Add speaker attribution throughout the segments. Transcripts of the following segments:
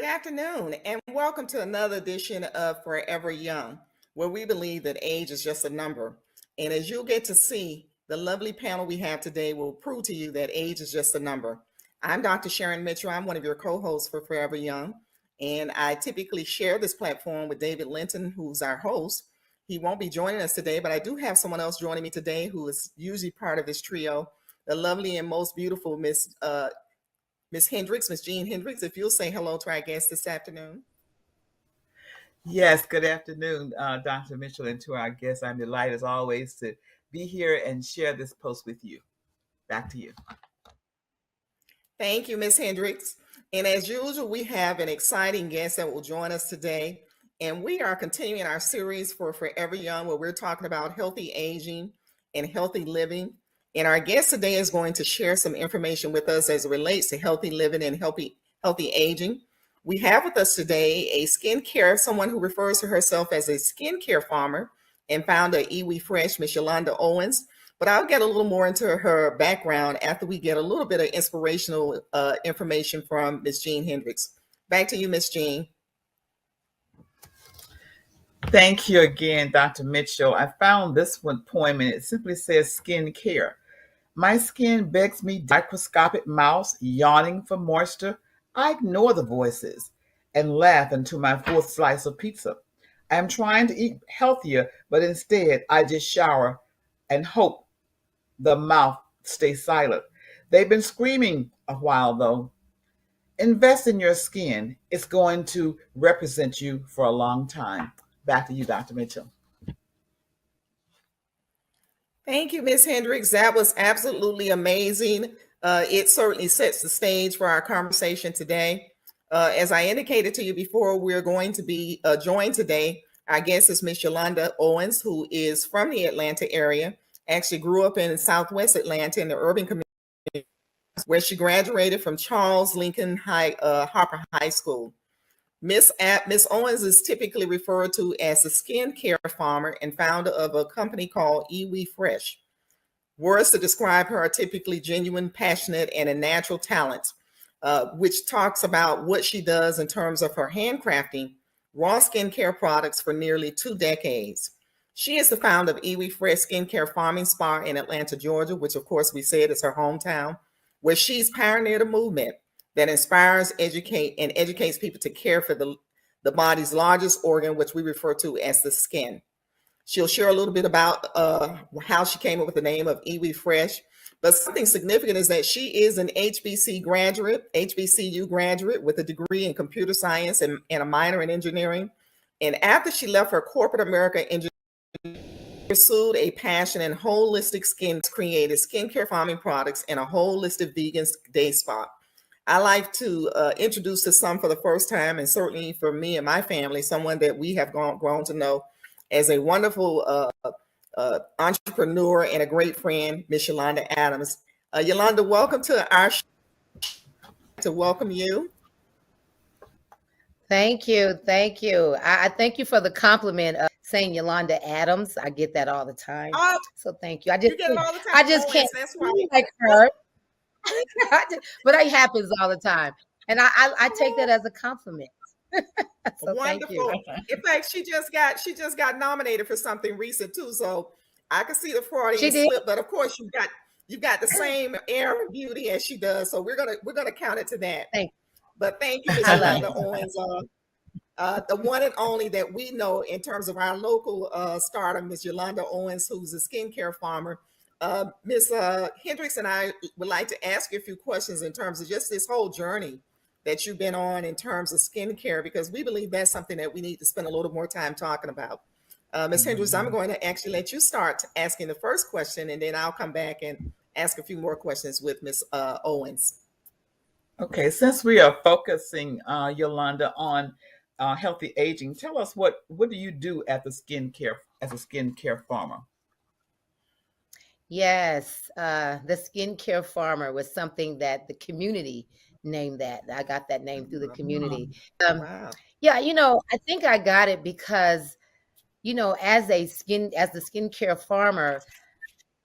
Speaker 1: afternoon, and welcome to another edition of Forever Young, where we believe that age is just a number. And as you'll get to see, the lovely panel we have today will prove to you that age is just a number. I'm Dr. Sharon Mitchell. I'm one of your co hosts for Forever Young, and I typically share this platform with David Linton, who's our host. He won't be joining us today, but I do have someone else joining me today who is usually part of this trio, the lovely and most beautiful Miss Hendricks, Miss Jean Hendricks, if you'll say hello to our guest this afternoon.
Speaker 2: Yes, good afternoon, Dr. Mitchell, and to our guests. I'm delighted, as always, to be here and share this post with you. Back to you.
Speaker 1: Thank you, Miss Hendricks. And as usual, we have an exciting guest that will join us today. And we are continuing our series for Forever Young, where we're talking about healthy aging and healthy living. And our guest today is going to share some information with us as it relates to healthy living and healthy aging. We have with us today a skincare, someone who refers to herself as a skincare farmer and founder of Iwi Fresh, Miss Meetolanda Owens. But I'll get a little more into her background after we get a little bit of inspirational information from Miss Jean Hendricks. Back to you, Miss Jean.
Speaker 2: Thank you again, Dr. Mitchell. I found this one poem, and it simply says skin care. My skin begs me, microscopic mouse yawning for moisture. I ignore the voices and laugh into my fourth slice of pizza. I am trying to eat healthier, but instead I just shower and hope the mouth stays silent. They've been screaming a while though. Invest in your skin. It's going to represent you for a long time. Back to you, Dr. Mitchell.
Speaker 1: Thank you, Miss Hendricks. That was absolutely amazing. It certainly sets the stage for our conversation today. As I indicated to you before, we're going to be joined today. Our guest is Miss Meetolanda Owens, who is from the Atlanta area. Actually grew up in Southwest Atlanta in the urban community, where she graduated from Charles Lincoln Harper High School. Miss Owens is typically referred to as a skincare farmer and founder of a company called Iwi Fresh. Words to describe her are typically genuine, passionate, and a natural talent, which talks about what she does in terms of her handcrafting raw skincare products for nearly 2 decades. She is the founder of Iwi Fresh Skincare Farming Spa in Atlanta, Georgia, which of course we said is her hometown, where she's pioneered a movement that inspires, educates people to care for the body's largest organ, which we refer to as the skin. She'll share a little bit about how she came up with the name of Iwi Fresh. But something significant is that she is an HBCU graduate with a degree in computer science and a minor in engineering. And after she left her corporate America engineering, pursued a passion in holistic skin, created skincare farming products and a holistic vegan day spa. I like to introduce to some for the first time, and certainly for me and my family, someone that we have grown to know as a wonderful entrepreneur and a great friend, Miss Yolanda Adams. Yolanda, welcome to our show. To welcome you.
Speaker 3: Thank you. Thank you. I thank you for the compliment of saying Yolanda Adams. I get that all the time.
Speaker 1: Oh,
Speaker 3: so thank you.
Speaker 1: you get it all the time.
Speaker 3: I just can't
Speaker 1: That's right.
Speaker 3: like her. But it happens all the time. And I take that as a compliment. So
Speaker 1: wonderful. In fact, she just got nominated for something recent too. So I can see the Freudian slip, but of course you've got the same air and beauty as she does. So we're gonna count it to that. But thank you, Ms. Yolanda Owens, the one and only that we know in terms of our local starter, Ms. Yolanda Owens, who's a skincare farmer. Ms. Hendricks and I would like to ask you a few questions in terms of just this whole journey that you've been on in terms of skincare, because we believe that's something that we need to spend a little more time talking about. Ms. Hendricks, I'm going to actually let you start asking the first question, and then I'll come back and ask a few more questions with Ms. Owens.
Speaker 2: Okay, since we are focusing, Yolanda, on healthy aging, tell us what do you do at the skincare as a skincare farmer?
Speaker 3: Yes, the skincare farmer was something that the community named that. I got that name through the community.
Speaker 1: Wow.
Speaker 3: Yeah, I think I got it because, as the skincare farmer,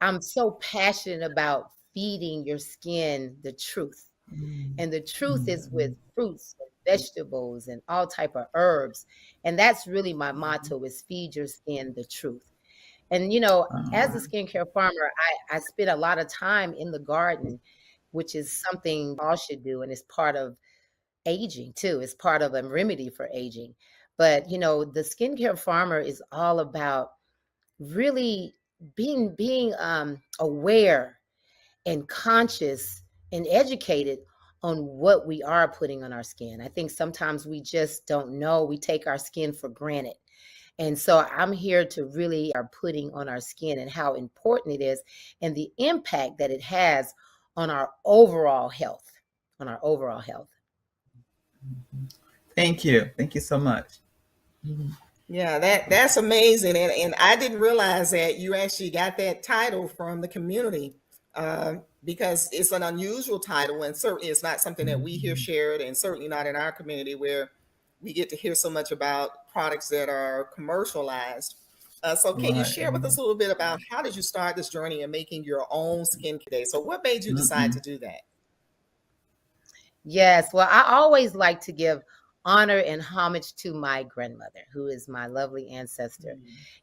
Speaker 3: I'm so passionate about feeding your skin the truth. And the truth is with fruits, vegetables and all type of herbs. And that's really my motto, is feed your skin the truth. And as a skincare farmer, I spend a lot of time in the garden, which is something all should do, and it's part of aging too. It's part of a remedy for aging. But the skincare farmer is all about really being aware and conscious and educated on what we are putting on our skin. I think sometimes we just don't know. We take our skin for granted. And so I'm here to really are putting on our skin and how important it is and the impact that it has on our overall health, on our overall health.
Speaker 2: Thank you. Thank you so much.
Speaker 1: Yeah, that's amazing, and I didn't realize that you actually got that title from the community, because it's an unusual title, and certainly it's not something that we hear shared, and certainly not in our community where we get to hear so much about products that are commercialized. So, can you
Speaker 2: Right.
Speaker 1: share with us a little bit about how did you start this journey in making your own skincare day? So, what made you decide to do that?
Speaker 3: Yes, well, I always like to give honor and homage to my grandmother, who is my lovely ancestor.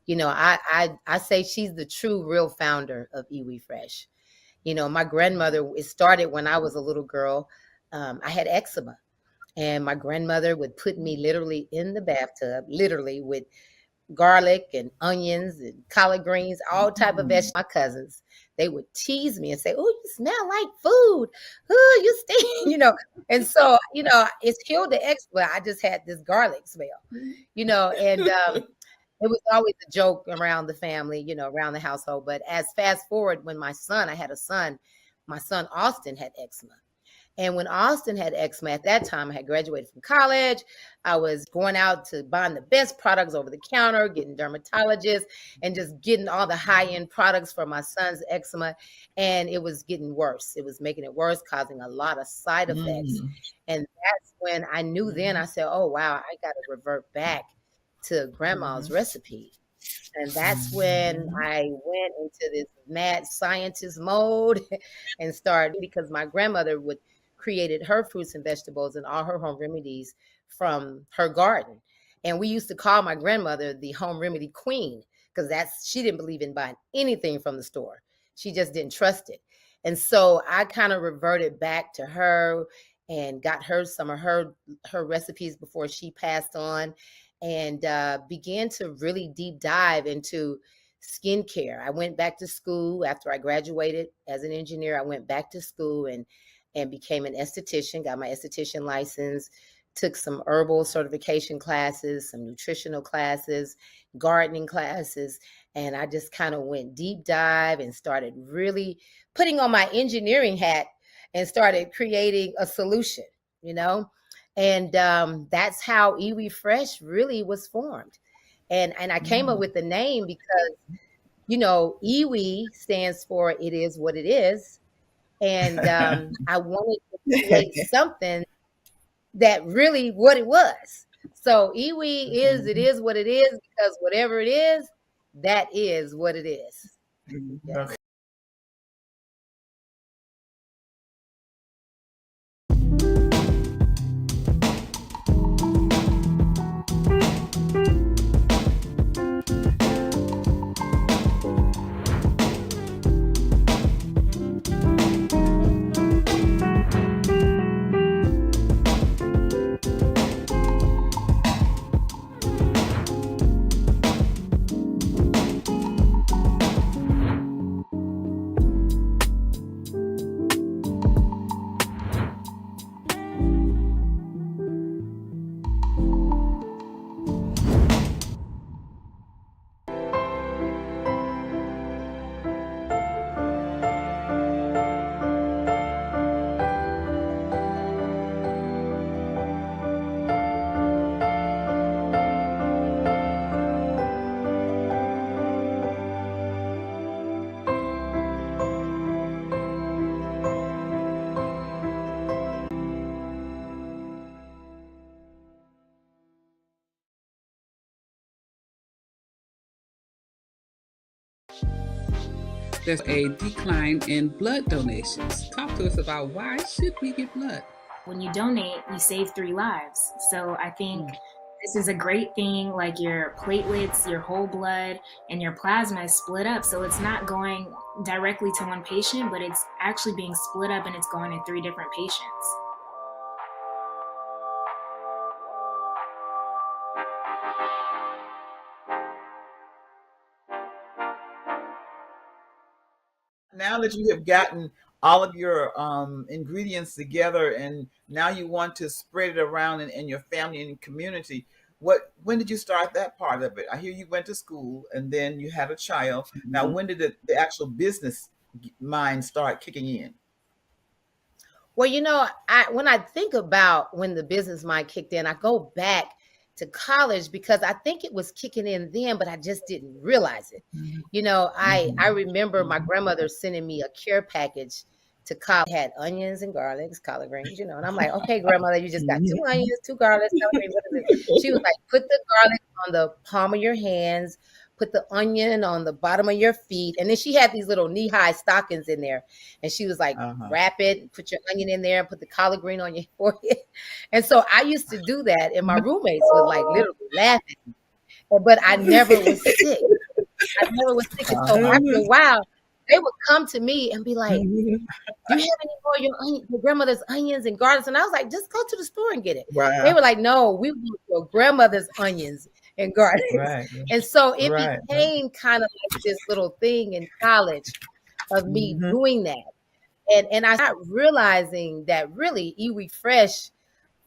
Speaker 3: I say she's the true, real founder of Iwi Fresh. My grandmother, it started when I was a little girl. I had eczema, and my grandmother would put me literally in the bathtub, literally with garlic and onions and collard greens, all type of vegetables. My cousins, they would tease me and say, "Oh, you smell like food. Oh, you stink," And so, it's healed the eczema. I just had this garlic smell, and it was always a joke around the family, around the household. But as fast forward, when I had a son, my son Austin had eczema. And when Austin had eczema, at that time, I had graduated from college. I was going out to buying the best products over the counter, getting dermatologists, and just getting all the high-end products for my son's eczema. And it was getting worse. It was making it worse, causing a lot of side effects. And that's when I knew then, I said, oh, wow, I got to revert back to grandma's recipe. And that's when I went into this mad scientist mode and started, because my grandmother would created her fruits and vegetables and all her home remedies from her garden. And we used to call my grandmother the home remedy queen, because she didn't believe in buying anything from the store. She just didn't trust it. And so I kind of reverted back to her and got her some of her recipes before she passed on, and began to really deep dive into skincare. I went back to school after I graduated as an engineer. I went back to school and became an esthetician, got my esthetician license, took some herbal certification classes, some nutritional classes, gardening classes. And I just kind of went deep dive and started really putting on my engineering hat and started creating a solution, And that's how Iwi Fresh really was formed. And I came up with the name because, Iwi stands for it is what it is. And I wanted to create something that really what it was. So Iwi it is what it is, because whatever it is, that is what it is. Yes.
Speaker 4: There's a decline in blood donations. Talk to us about why should we give blood? when you donate, you save 3 lives. So I think this is a great thing. Like your platelets, your whole blood, and your plasma is split up. So it's not going directly to one patient, but it's actually being split up and it's going to 3 different patients.
Speaker 2: Now that you have gotten all of your ingredients together and now you want to spread it around in your family and community, when did you start that part of it? I hear you went to school and then you had a child. Now, when did the actual business mind start kicking in?
Speaker 3: Well, when I think about when the business mind kicked in, I go back to college because I think it was kicking in then, but I just didn't realize it. I remember my grandmother sending me a care package to college. It had onions and garlics, collard greens, and I'm like, okay, grandmother, you just got 2 onions, 2 garlics, collard greens. What is it? She was like, put the garlic on the palm of your hands, put the onion on the bottom of your feet. And then she had these little knee-high stockings in there. And she was like, wrap it, put your onion in there, and put the collard green on your forehead. And so I used to do that, and my roommates would like literally laugh at me. But I never was sick. I never was sick. And so after a while, they would come to me and be like, do you have any more of your grandmother's onions and garlics? And I was like, just go to the store and get it. Wow. They were like, no, we want your grandmother's onions and garlics. Right. And so it became kind of like this little thing in college of me doing that. And I started realizing that really Iwi Fresh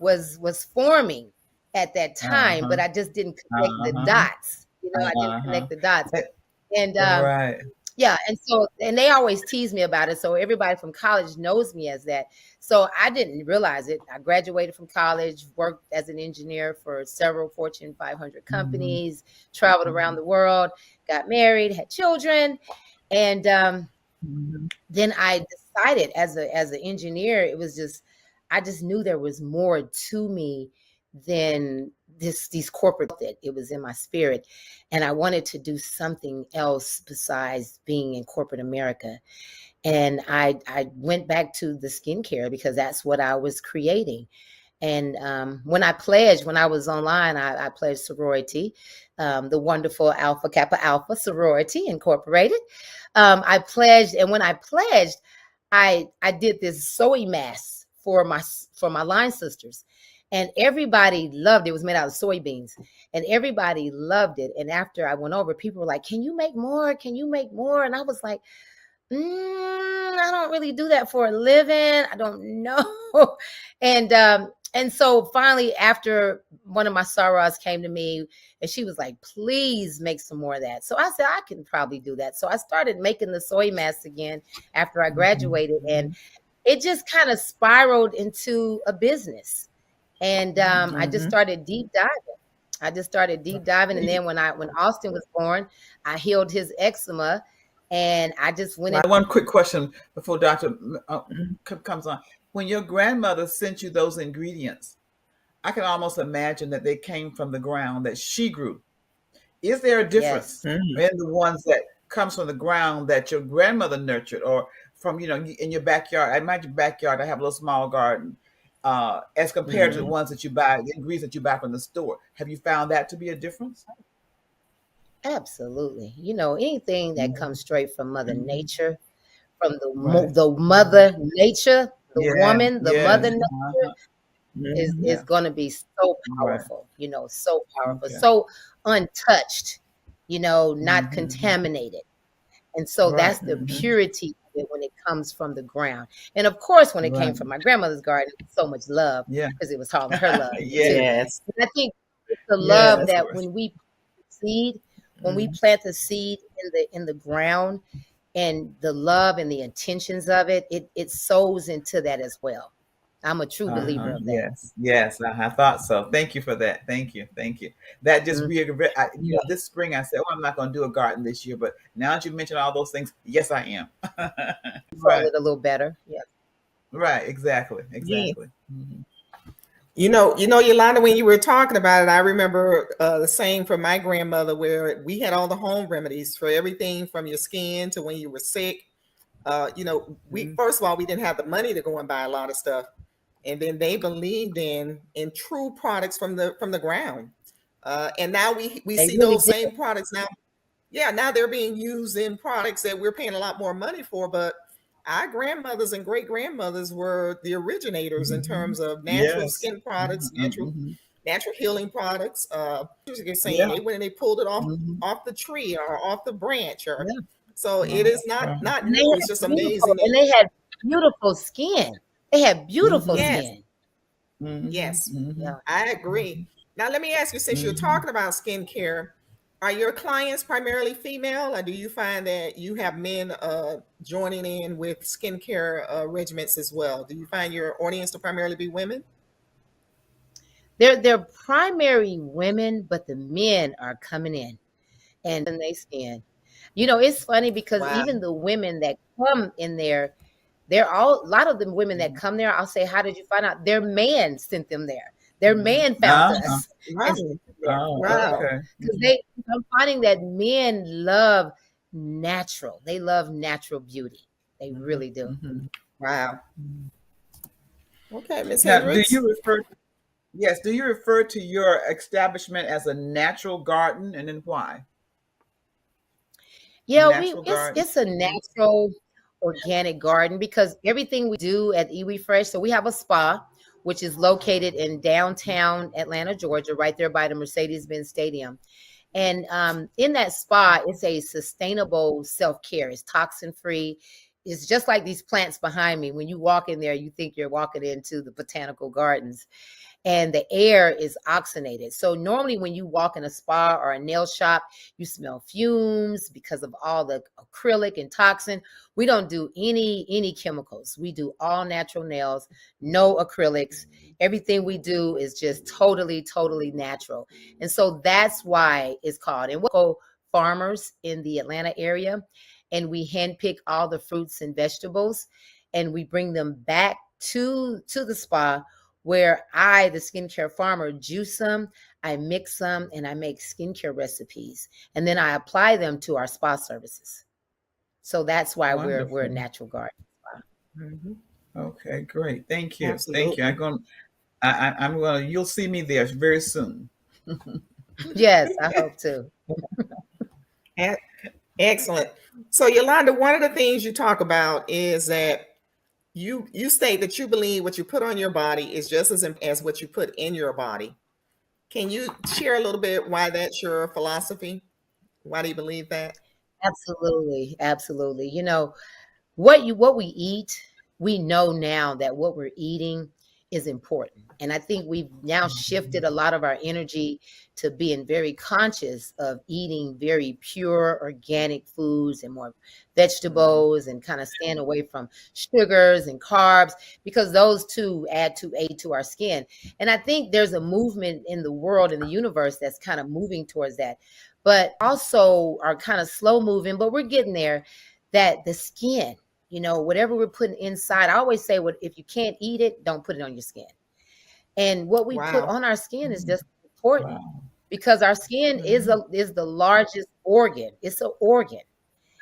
Speaker 3: was forming at that time, but I just didn't connect the dots. I didn't connect the dots. And yeah, and they always tease me about it. So everybody from college knows me as that. So I didn't realize it. I graduated from college, worked as an engineer for several Fortune 500 companies, traveled around the world, got married, had children, and then I decided as an engineer, it was just I just knew there was more to me than these corporate. It was in my spirit, and I wanted to do something else besides being in corporate America. And I went back to the skincare because that's what I was creating. And when I was online, I pledged sorority, the wonderful Alpha Kappa Alpha Sorority Incorporated. I pledged, and when I pledged, I did this soy mask for my line sisters. And everybody loved it. It was made out of soybeans. And everybody loved it. And after I went over, people were like, can you make more? Can you make more? And I was like, I don't really do that for a living. I don't know. And so finally, after one of my sorors came to me and she was like, please make some more of that. So I said, I can probably do that. So I started making the soy masks again after I graduated. And it just kind of spiraled into a business. And I just started deep diving. And then when Austin was born, I healed his eczema. And I just went in.
Speaker 2: One quick question before Dr. comes on. When your grandmother sent you those ingredients, I can almost imagine that they came from the ground that she grew. Is there a difference in the ones that comes from the ground that your grandmother nurtured, or from, in your backyard? In my backyard, I have a little small garden, as compared to the ones that you buy, the ingredients that you buy from the store. Have you found that to be a difference?
Speaker 3: Absolutely. Anything that comes straight from Mother Nature, from the Mother Nature, the woman, the Mother Nature is going to be so powerful, so powerful, so untouched, not contaminated. And so that's the purity of it when it comes from the ground. And of course, when it came from my grandmother's garden, so much love because it was all her love.
Speaker 1: Yes.
Speaker 3: And I think it's the love that when we seed, when we plant the seed in the ground, and the love and the intentions of it, it sows into that as well. I'm a true believer of that.
Speaker 2: Yes, I thought so. Thank you for that. Thank you. That just this spring I said, I'm not going to do a garden this year, but now that you mentioned all those things, yes, I am.
Speaker 3: Right. It a little better. Yeah.
Speaker 2: Right. Exactly.
Speaker 1: Yeah. Yolanda, when you were talking about it, I remember the same from my grandmother, where we had all the home remedies for everything from your skin to when you were sick. We first of all, we didn't have the money to go and buy a lot of stuff. and then they believed in true products from the ground. And now we
Speaker 3: They
Speaker 1: see
Speaker 3: really
Speaker 1: those
Speaker 3: did.
Speaker 1: same products now. Yeah, now they're being used in products that we're paying a lot more money for, but our grandmothers and great grandmothers were the originators in
Speaker 2: Hmm.
Speaker 1: terms of natural
Speaker 2: Yes.
Speaker 1: skin products,
Speaker 2: Hmm.
Speaker 1: natural healing products. You're saying
Speaker 2: Yeah.
Speaker 1: they went and they pulled it
Speaker 2: Hmm.
Speaker 1: off the tree or off the branch, or
Speaker 3: Yeah.
Speaker 1: so it
Speaker 2: Wow.
Speaker 1: is not
Speaker 3: And they
Speaker 1: new. It's
Speaker 3: had
Speaker 1: just
Speaker 3: beautiful,
Speaker 1: amazing that
Speaker 3: and they had beautiful skin. They had beautiful
Speaker 2: Hmm.
Speaker 1: yes,
Speaker 3: skin.
Speaker 2: Hmm.
Speaker 1: yes,
Speaker 2: Hmm.
Speaker 3: Yeah.
Speaker 1: I agree. Now let me ask you, since you're
Speaker 2: Hmm.
Speaker 1: talking about skincare, are your clients primarily female, or do you find that you have men joining in with skincare regimens as well? Do you find your audience to primarily be women?
Speaker 3: They're primary women, but the men are coming in and they skin. It's funny because
Speaker 1: Wow.
Speaker 3: even the women that come in there, they're all a lot of the women that come there, I'll say, how did you find out? Their man sent them there. Their man found
Speaker 2: Uh-huh.
Speaker 3: us
Speaker 1: Wow.
Speaker 3: and sent them there.
Speaker 2: Oh,
Speaker 1: Wow.
Speaker 2: okay.
Speaker 3: Because I'm finding that men love natural. They love natural beauty. They
Speaker 2: Hmm.
Speaker 3: really do.
Speaker 2: Hmm.
Speaker 1: Wow. Okay, Miss
Speaker 2: Now, do
Speaker 1: Hendricks.
Speaker 2: you refer? Yes. Do you refer to your establishment as a natural garden, and then why?
Speaker 3: Yeah, we
Speaker 2: Natural
Speaker 3: it's
Speaker 2: garden.
Speaker 3: it's a natural organic garden because everything we do at Iwi Fresh, so we have a spa which is located in downtown Atlanta, Georgia, right there by the Mercedes-Benz Stadium. And in that spa, it's a sustainable self-care. It's toxin-free. It's just like these plants behind me. When you walk in there, you think you're walking into the botanical gardens, and the air is oxygenated. So normally when you walk in a spa or a nail shop, you smell fumes because of all the acrylic and toxin. We don't do any chemicals. We do all natural nails, no acrylics. Everything we do is just totally natural. And so that's why it's called. And we'll go farmers in the Atlanta area, and we handpick all the fruits and vegetables, and we bring them back to the spa where I, the skincare farmer, juice them, I mix them, and I make skincare recipes. And then I apply them to our spa services. So that's why we're a
Speaker 2: Wonderful.
Speaker 3: natural garden spa.
Speaker 1: Mhm.
Speaker 2: Okay, great. Thank you. Thank you.
Speaker 1: Absolutely.
Speaker 2: I'm gonna. You'll see me there very soon.
Speaker 3: Yes, I hope to.
Speaker 1: E- Excellent. So Yolanda, one of the things you talk about is that you state that you believe what you put on your body is just as important as what you put in your body. Can you share a little bit why that's your philosophy? Why do you believe that?
Speaker 3: Absolutely, absolutely. What we eat, we know now that what we're eating is important. And I think we've now shifted a lot of our energy to being very conscious of eating very pure organic foods and more vegetables, and kind of staying away from sugars and carbs, because those two aid to our skin. And I think there's a movement in the world, in the universe, that's kind of moving towards that. But also are kind of slow moving, but we're getting there, that the skin, whatever we're putting inside, I always say, what if you can't eat it, don't put it on your skin. And what we put
Speaker 1: Wow.
Speaker 3: on our skin is just important,
Speaker 2: Wow.
Speaker 3: because our skin is
Speaker 1: Mhm.
Speaker 3: the largest organ. It's an organ.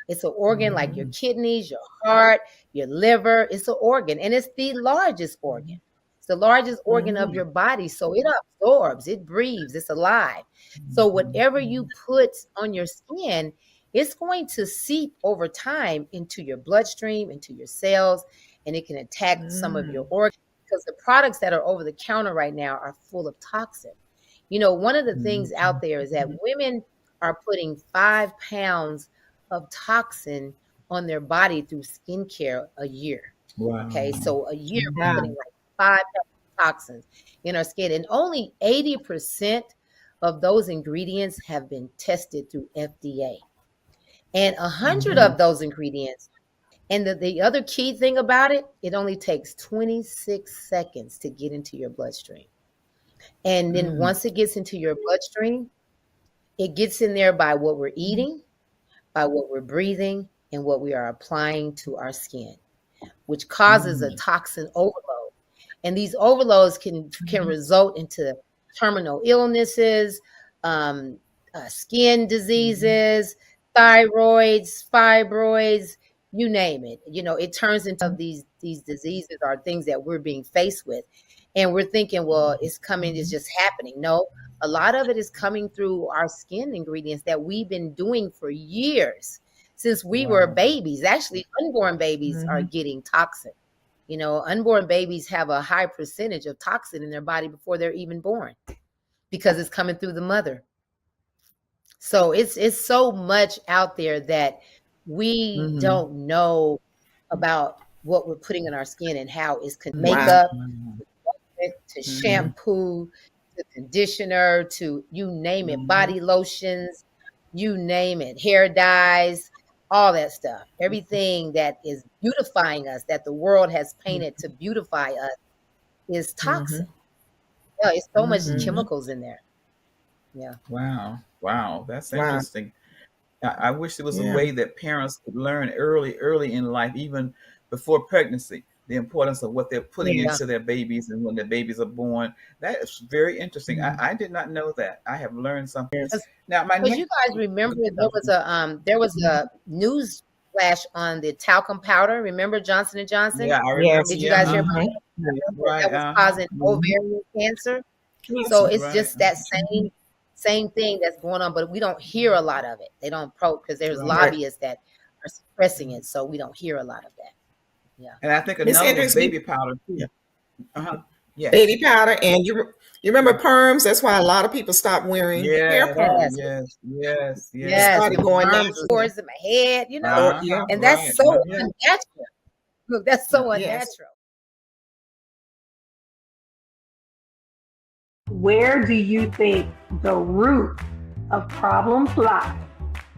Speaker 3: It's an organ like your
Speaker 2: Hmm.
Speaker 3: kidneys, your heart, your liver. It's an organ, and it's the largest organ. It's the largest organ of
Speaker 1: Mhm.
Speaker 3: your body. So it absorbs, it breathes, it's alive. So whatever you put on your skin, it's going to seep over time into your bloodstream, into your cells, and it can attack some of your
Speaker 1: Mm.
Speaker 3: organs, because the products that are over the counter right now are full of toxin. One of the things out there is that women are putting 5 pounds of toxin on their body through skincare a year. Okay,
Speaker 2: Wow.
Speaker 3: so a year we're
Speaker 1: Wow.
Speaker 3: putting like 5 pounds of toxins in our skin, and only 80% of those ingredients have been tested through FDA, and 100
Speaker 2: Hmm.
Speaker 3: of those ingredients. And the other key thing about it, it only takes 26 seconds to get into your bloodstream. And then
Speaker 2: Mm.
Speaker 3: once it gets into your bloodstream, it gets in there by what we're eating, by what we're breathing, and what we are applying to our skin, which causes a
Speaker 2: Mm.
Speaker 3: toxin overload. And these overloads can
Speaker 2: Mhm.
Speaker 3: result into terminal illnesses, skin
Speaker 2: Mhm.
Speaker 3: diseases, thyroids, fibroids, you name it. It turns into these diseases or things that we're being faced with. And we're thinking, well, it's coming, it's just happening. No, a lot of it is coming through our skin ingredients that we've been doing for years since we were
Speaker 2: Wow.
Speaker 3: babies. Actually, unborn babies are
Speaker 1: Mhm.
Speaker 3: getting toxin. Unborn babies have a high percentage of toxin in their body before they're even born because it's coming through the mother. So it's so much out there that we
Speaker 2: Mm-hmm.
Speaker 3: don't know about what we're putting in our skin and how it's
Speaker 1: Wow.
Speaker 3: makeup
Speaker 2: Mm-hmm.
Speaker 3: to
Speaker 2: Mm-hmm.
Speaker 3: shampoo to conditioner to you name it,
Speaker 2: Mm-hmm.
Speaker 3: body lotions, you name it, hair dyes, all that stuff. Everything that is beautifying us, that the world has painted to beautify us, is toxic.
Speaker 1: Mhm.
Speaker 3: Yeah, it's so much
Speaker 2: Mm-hmm.
Speaker 1: Mhm.
Speaker 3: chemicals in there. Yeah.
Speaker 2: Wow. Wow. That's
Speaker 1: Wow.
Speaker 2: interesting. I wish there was a
Speaker 1: Yeah.
Speaker 2: way that parents could learn early in life, even before pregnancy, the importance of what they're putting
Speaker 3: Yeah.
Speaker 2: into their babies and when their babies are born. That is very interesting.
Speaker 1: Mhm.
Speaker 2: I did not know that. I have learned something.
Speaker 1: Yes.
Speaker 2: Now, my
Speaker 3: Because you
Speaker 2: next.
Speaker 3: guys remember there was a news flash on the talcum powder. Remember Johnson and Johnson?
Speaker 2: Yeah, I
Speaker 1: Yes.
Speaker 2: remember.
Speaker 3: Did you
Speaker 2: Yeah.
Speaker 3: guys hear about
Speaker 1: Mhm.
Speaker 2: Right.
Speaker 3: that was
Speaker 2: Uh-huh.
Speaker 3: causing
Speaker 2: Mhm.
Speaker 3: ovarian cancer?
Speaker 1: Yes.
Speaker 3: So it's
Speaker 2: Right.
Speaker 3: just that same thing that's going on, but we don't hear a lot of it. They don't because there's
Speaker 2: Right.
Speaker 1: Right.
Speaker 3: lobbyists that are suppressing it, so we don't hear a lot of that. Yeah.
Speaker 2: And I think
Speaker 1: Miss
Speaker 2: another was
Speaker 1: Hendricks,
Speaker 2: baby powder too. Uh-huh. Yes.
Speaker 1: baby powder, and you remember perms? That's why a lot of people stopped wearing hair
Speaker 2: Yes.
Speaker 1: perms.
Speaker 3: Yes.
Speaker 2: Yes. Yes.
Speaker 1: They
Speaker 2: Yes.
Speaker 3: Yes.
Speaker 1: started
Speaker 3: The
Speaker 2: Yes.
Speaker 1: going
Speaker 3: perms, the
Speaker 1: natural.
Speaker 3: pores in my head,
Speaker 1: Or
Speaker 2: Uh-huh.
Speaker 1: yeah.
Speaker 3: and that's
Speaker 2: Right.
Speaker 3: so
Speaker 2: Yeah.
Speaker 3: unnatural. Look, that's so
Speaker 1: Yes.
Speaker 3: unnatural.
Speaker 5: Where do you think the root of problems lie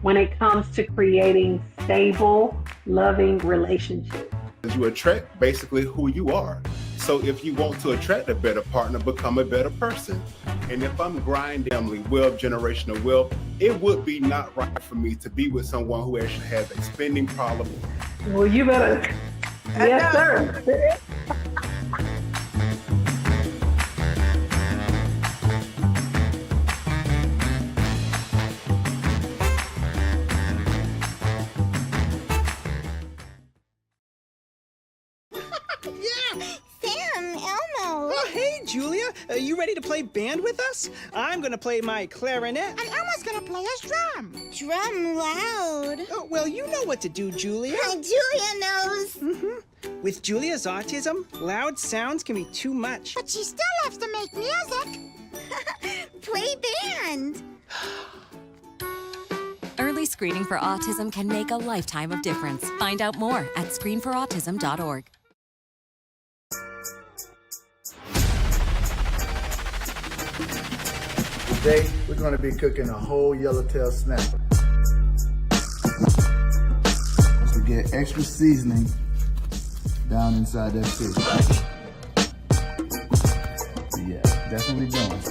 Speaker 5: when it comes to creating stable, loving relationships?
Speaker 6: You attract basically who you are. So if you want to attract a better partner, become a better person. And if I'm grinding family wealth, generational wealth, it would be not right for me to be with someone who actually has a spending problem.
Speaker 5: Well, you better. Yes, sir.
Speaker 7: Yeah, Sam, Elmo.
Speaker 8: Oh, hey, Julia. You ready to play band with us? I'm going to play my clarinet.
Speaker 7: And Elmo's gonna play his drum. Drum loud.
Speaker 8: Oh, well, you know what to do, Julia.
Speaker 7: Julia knows.
Speaker 8: With Julia's autism, loud sounds can be too much.
Speaker 7: But she still loves to make music. Play band.
Speaker 9: Early screening for autism can make a lifetime of difference. Find out more at screenforautism.org.
Speaker 10: Today, we're going to be cooking a whole yellowtail snapper. So get extra seasoning down inside that fish. Yeah, definitely going.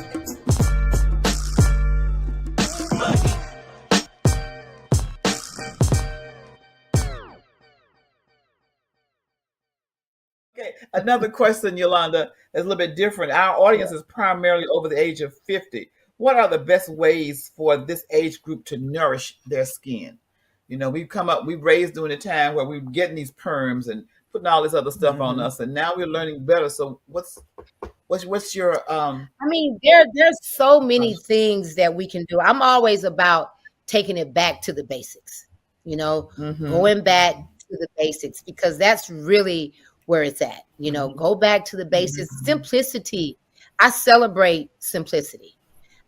Speaker 2: Okay, another question, Yolanda, is a little bit different. Our audience is primarily over the age of 50. What are the best ways for this age group to nourish their skin? We've raised during a time where we're getting these perms and putting all this other stuff on
Speaker 1: Mhm.
Speaker 2: us, and now we're learning better. So what's your
Speaker 3: I mean, there's so many things that we can do. I'm always about taking it back to the basics, going back to the basics, because that's really where it's at. Go back to the basics. Simplicity. I celebrate simplicity.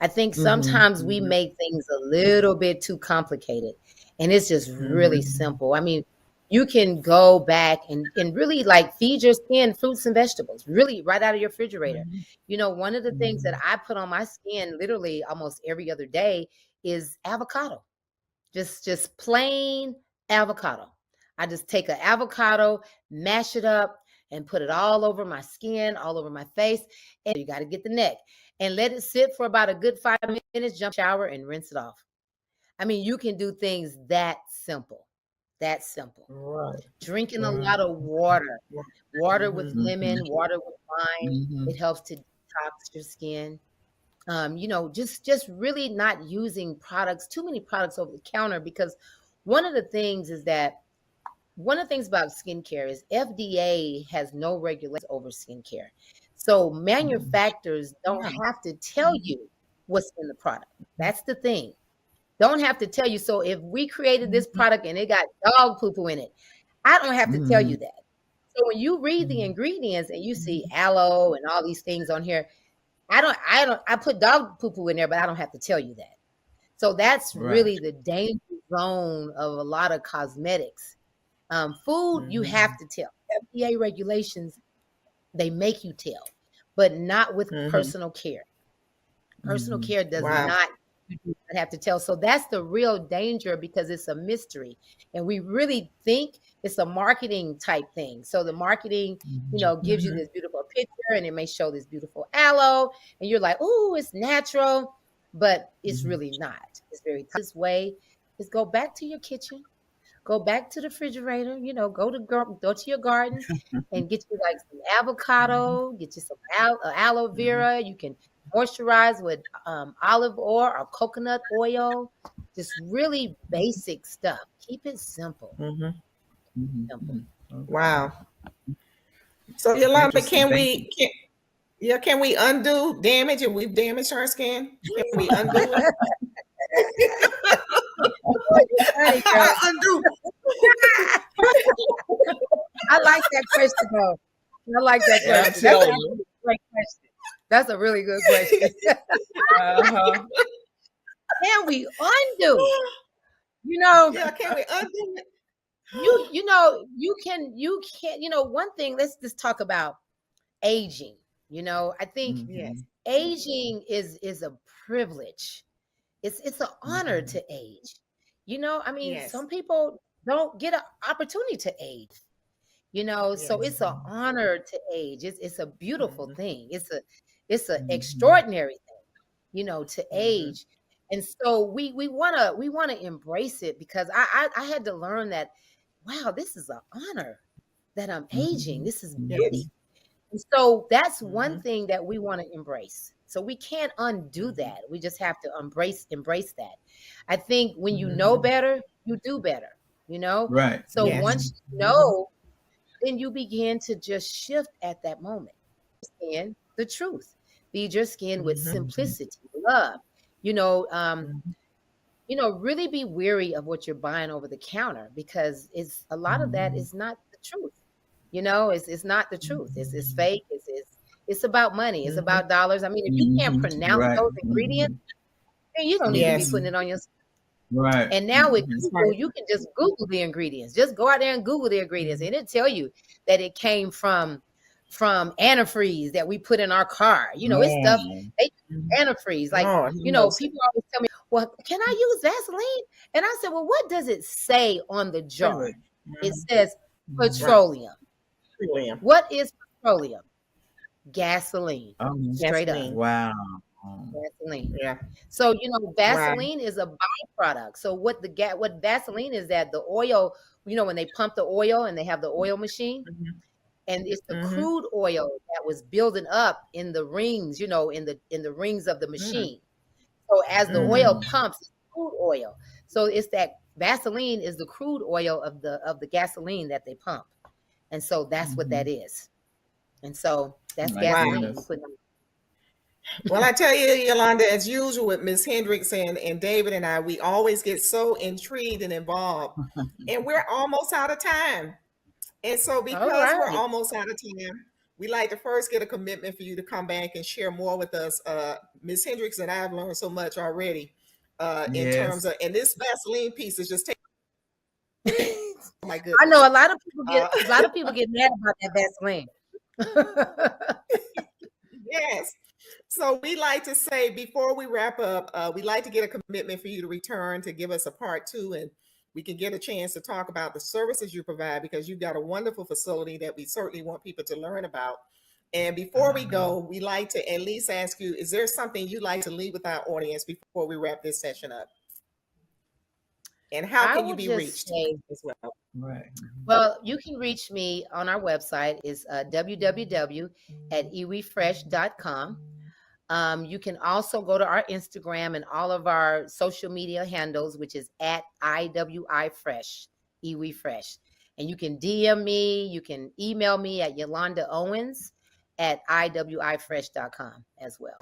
Speaker 3: I think sometimes we make things a little bit too complicated, and it's just really simple. I mean, you can go back and really like feed your skin fruits and vegetables, really right out of your refrigerator. One of the things that I put on my skin literally almost every other day is avocado. Just plain avocado. I just take an avocado, mash it up, and put it all over my skin, all over my face. And you got to get the neck and let it sit for about a good 5 minutes, jump shower and rinse it off. I mean, you can do things that simple. That simple.
Speaker 2: right?
Speaker 3: Drinking a lot of water. Water with
Speaker 2: Mhm.
Speaker 3: lemon, water with lime.
Speaker 2: Mhm.
Speaker 3: It helps to detox your skin. Just really not using too many products over the counter, because one of the things is that one of the things about skincare is FDA has no regulations over skincare. So manufacturers don't have to tell you what's in the product. That's the thing. Don't have to tell you. So if we created this product and it got dog poo poo in it, I don't have to tell you that. So when you read the ingredients and you see aloe and all these things on here, I put dog poo poo in there, but I don't have to tell you that. So that's really the danger zone of a lot of cosmetics. Food, you have to tell. FDA regulations, they make you tell, but not with personal care. Personal care does not, you do not have to tell. So that's the real danger because it's a mystery. And we really think it's a marketing type thing. So the marketing, gives you this beautiful picture and it may show this beautiful aloe. And you're like, ooh, it's natural, but it's really not. It's very this way is go back to your kitchen. Go back to the refrigerator, go to your garden and get you like some avocado, get you some aloe vera. You can moisturize with olive oil or coconut oil. Just really basic stuff. Keep it simple. Simple.
Speaker 1: Wow. So Yolanda, can we undo damage if we've damaged our skin? Can we undo it?
Speaker 3: Undo. I like that question though. I like that question. That's a great question. That's a really good question. Can we undo?
Speaker 1: Can we undo it?
Speaker 3: You can, one thing, let's just talk about aging. I think aging is a privilege. It's an honor to age. Some people don't get an opportunity to age. So it's an honor to age. It's a beautiful thing. It's an extraordinary thing, to age. And so we wanna embrace it because I had to learn that, wow, this is an honor that I'm aging. This is beauty. And so that's one thing that we want to embrace. So we can't undo that. We just have to embrace that. I think when you know better, you do better,
Speaker 2: Right.
Speaker 3: So once you know, then you begin to just shift at that moment. And the truth. Feed your skin with simplicity, love. Really be wary of what you're buying over the counter because it's a lot of that is not the truth. It's not the truth. It's fake. It's about money. It's about dollars. I mean, if you can't pronounce those ingredients, then you don't need to be putting it on your skin.
Speaker 2: Right.
Speaker 3: And now with Google, you can just Google the ingredients. Just go out there and Google the ingredients, and it'll tell you that it came from antifreeze that we put in our car. It's stuff they antifreeze. Like, people always tell me, well, can I use Vaseline? And I said, well, what does it say on the jar? It says petroleum. What is petroleum? Gasoline. Straight up.
Speaker 2: Wow.
Speaker 3: Gasoline. Yeah. So Vaseline is a byproduct. So what Vaseline is that the oil, when they pump the oil and they have the oil machine, and it's the crude oil that was building up in the rings, in the rings of the machine. So as the oil pumps, it's crude oil. So it's that Vaseline is the crude oil of the gasoline that they pump. And so that's what that is. And so that's gasoline.
Speaker 1: Well, I tell you, Yolanda, as usual with Ms. Hendricks and David and I, we always get so intrigued and involved. And we're almost out of time. And so because we're almost out of time, we like to first get a commitment for you to come back and share more with us. Ms. Hendricks and I have learned so much already in terms of, and this Vaseline piece is just taking. Oh my goodness.
Speaker 3: I know a lot of people get mad about that Vaseline.
Speaker 1: Yes. So we like to say before we wrap up, we like to get a commitment for you to return to give us a part 2, and we can get a chance to talk about the services you provide because you've got a wonderful facility that we certainly want people to learn about. And before we go, we like to at least ask you, is there something you'd like to leave with our audience before we wrap this session up? And how can you be reached as well?
Speaker 2: Right.
Speaker 3: Well, you can reach me on our website. Is www.iwifresh.com. You can also go to our Instagram and all of our social media handles, which is at IWIFresh, iwifresh. And you can DM me, you can email me at Meetolanda Owens at iwifresh.com as well.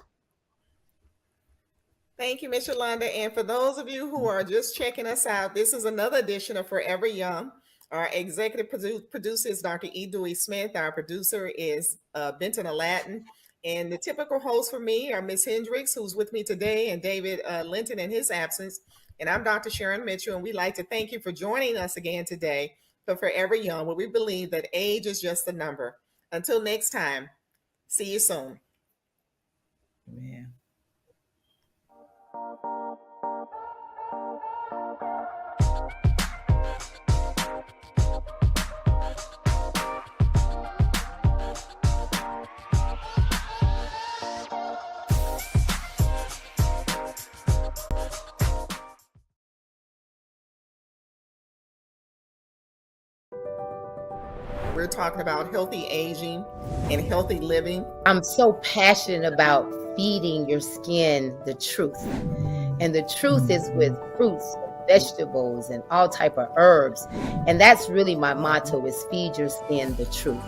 Speaker 1: Thank you, Ms. Yolanda. And for those of you who are just checking us out, this is another edition of Forever Young. Our executive producer is Dr. E. Dewey Smith. Our producer is Benton Aladdin. And the typical hosts for me are Ms. Hendricks, who's with me today, and David Linton in his absence. And I'm Dr. Sharon Mitchell, and we'd like to thank you for joining us again today for Forever Young, where we believe that age is just a number. Until next time, see you soon.
Speaker 2: Amen.
Speaker 1: We're talking about healthy aging and healthy living.
Speaker 3: I'm so passionate about feeding your skin the truth. And the truth is with fruits, vegetables, and all type of herbs. And that's really my motto, is feed your skin the truth.